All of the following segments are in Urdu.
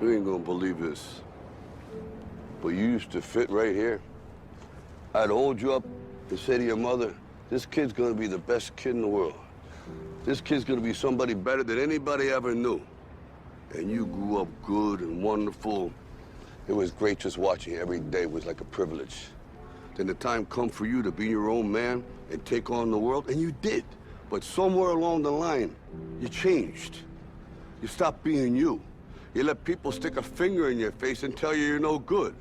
You ain't gonna believe this, but you used to fit right here. I'd hold you up and say to your mother, this kid's gonna be the best kid in the world. This kid's gonna be somebody better than anybody ever knew. And you grew up good and wonderful. It was great just watching you every day. It was like a privilege. Then the time come for you to be your own man and take on the world, and you did. But somewhere along the line, you changed. You stopped being you. You let people stick a finger in your face and tell you you're no good.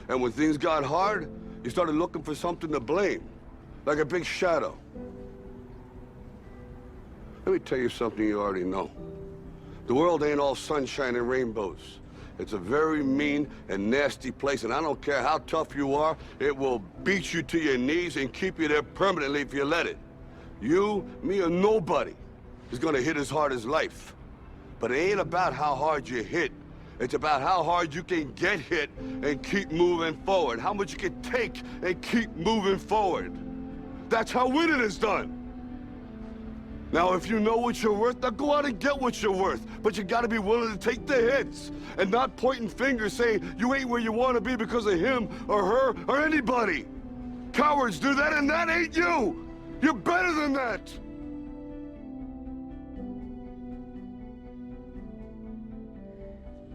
And when things got hard, you started looking for something to blame, like a big shadow. Let me tell you something you already know. The world ain't all sunshine and rainbows. It's a very mean and nasty place, and I don't care how tough you are, it will beat you to your knees and keep you there permanently if you let it. You, me, or nobody is gonna hit as hard as life. But it ain't about how hard you hit. It's about how hard you can get hit and keep moving forward. How much you can take and keep moving forward. That's how winning is done. Now, if you know what you're worth, now go out and get what you're worth. But you gotta be willing to take the hits and not pointing fingers saying you ain't where you wanna be because of him or her or anybody. Cowards do that, and that ain't you. You're better than that.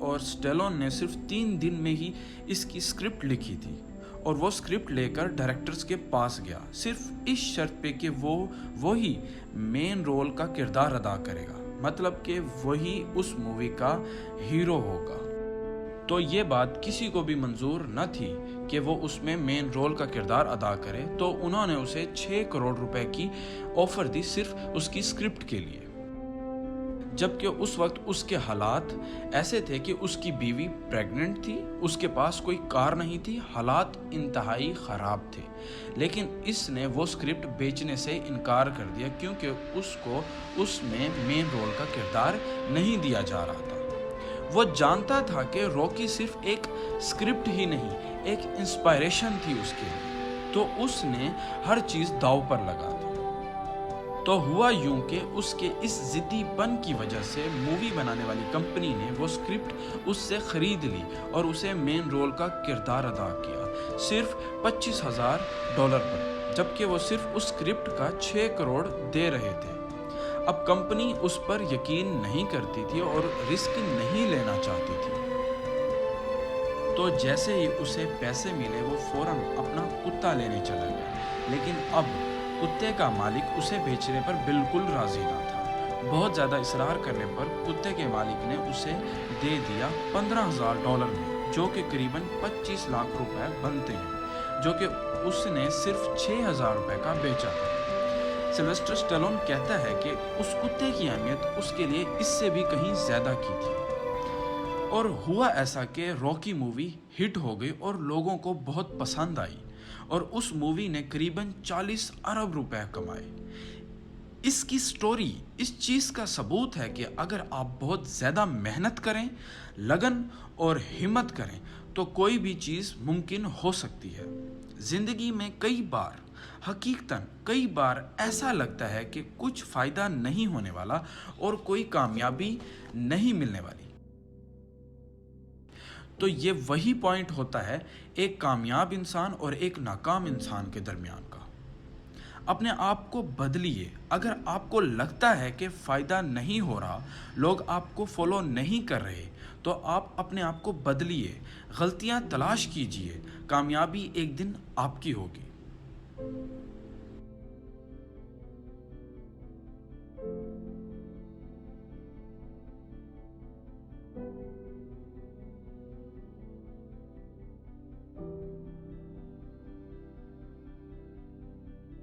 اور سٹیلون نے صرف 3 دن میں ہی اس کی اسکرپٹ لکھی تھی اور وہ اسکرپٹ لے کر ڈائریکٹرز کے پاس گیا صرف اس شرط پہ کہ وہی مین رول کا کردار ادا کرے گا، مطلب کہ وہی اس مووی کا ہیرو ہوگا۔ تو یہ بات کسی کو بھی منظور نہ تھی کہ وہ اس میں مین رول کا کردار ادا کرے، تو انہوں نے اسے 6 کروڑ روپے کی آفر دی صرف اس کی اسکرپٹ کے لیے، جبکہ اس وقت اس کے حالات ایسے تھے کہ اس کی بیوی پریگننٹ تھی، اس کے پاس کوئی کار نہیں تھی، حالات انتہائی خراب تھے، لیکن اس نے وہ اسکرپٹ بیچنے سے انکار کر دیا کیونکہ اس کو اس میں مین رول کا کردار نہیں دیا جا رہا تھا۔ وہ جانتا تھا کہ راکی صرف ایک اسکرپٹ ہی نہیں، ایک انسپائریشن تھی اس کے لیے، تو اس نے ہر چیز داؤ پر لگا دی۔ تو ہوا یوں کہ اس کے اس ضدی پن کی وجہ سے مووی بنانے والی کمپنی نے وہ اسکرپٹ اس سے خرید لی اور اسے مین رول کا کردار ادا کیا صرف $25,000 پر، جبکہ وہ صرف اس اسکرپٹ کا 6 کروڑ دے رہے تھے۔ اب کمپنی اس پر یقین نہیں کرتی تھی اور رسک نہیں لینا چاہتی تھی، تو جیسے ہی اسے پیسے ملے وہ فوراً اپنا کتا لینے چلا گیا، لیکن اب کتے کا مالک اسے بیچنے پر بالکل راضی نہ تھا۔ بہت زیادہ اصرار کرنے پر کتے کے مالک نے اسے دے دیا $15,000 میں، جو کہ قریباً 25 لاکھ روپے بنتے ہیں، جو کہ اس نے صرف 6,000 روپے کا بیچا تھا۔ سلویسٹر سٹیلون کہتا ہے کہ اس کتے کی اہمیت اس کے لیے اس سے بھی کہیں زیادہ کی تھی، اور ہوا ایسا کہ راکی مووی ہٹ ہو گئی اور لوگوں کو بہت پسند آئی، اور اس مووی نے قریباً 40 ارب روپے کمائے۔ اس کی سٹوری اس چیز کا ثبوت ہے کہ اگر آپ بہت زیادہ محنت کریں، لگن اور ہمت کریں تو کوئی بھی چیز ممکن ہو سکتی ہے۔ زندگی میں حقیقتاً کئی بار ایسا لگتا ہے کہ کچھ فائدہ نہیں ہونے والا اور کوئی کامیابی نہیں ملنے والی، تو یہ وہی پوائنٹ ہوتا ہے ایک کامیاب انسان اور ایک ناکام انسان کے درمیان کا۔ اپنے آپ کو بدلیے۔ اگر آپ کو لگتا ہے کہ فائدہ نہیں ہو رہا، لوگ آپ کو فالو نہیں کر رہے، تو آپ اپنے آپ کو بدلیے، غلطیاں تلاش کیجیے، کامیابی ایک دن آپ کی ہوگی۔